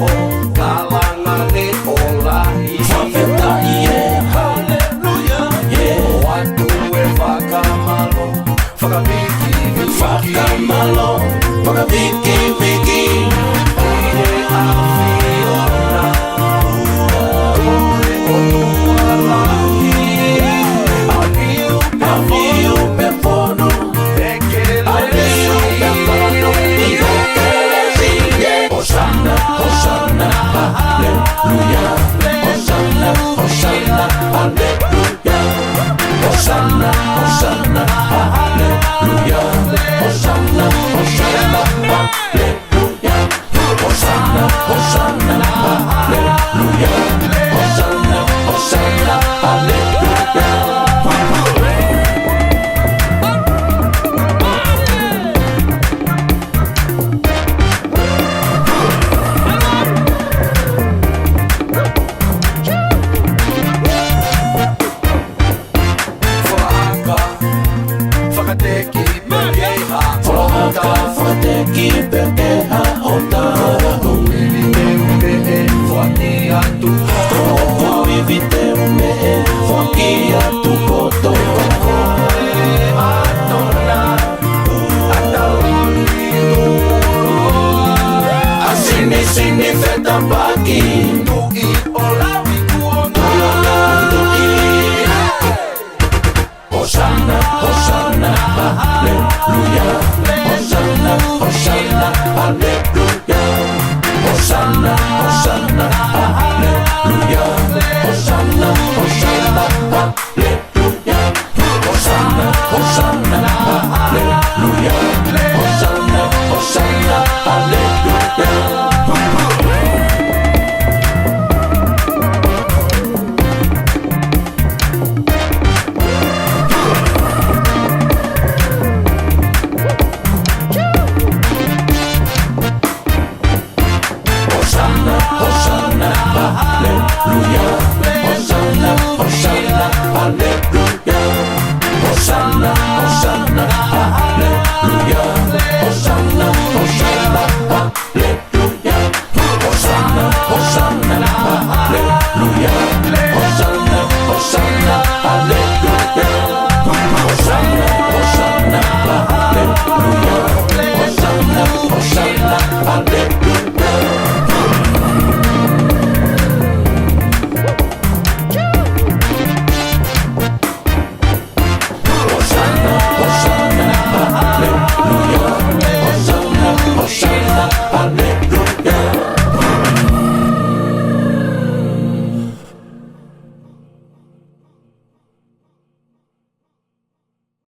o kalangane ola Fakafeta'i'Anga Haleluya Watu fakamalo fakaviki Fakamalo Fakaviki viki Ine afiona Kore otualahi Aviu pepono Aviu pepono Ibekelesi Hosana, Hosana, Haleluya Hosana, Hosana, Haleluya Hosana, Hosana, Haleluya Hosana, Hosana, Haleluya Hosana, Hosana, Haleluya Hosana, Hosana, Haleluya. Fakafetaki pekeha otara Uivite umee Fakia tukoto Asini sini feta pagi Tui olawi kuona Hosana, Hosana, Haleluya Hosana, Hosana, Haleluya Hosana, Hosana, Haleluya Hosana, Hosana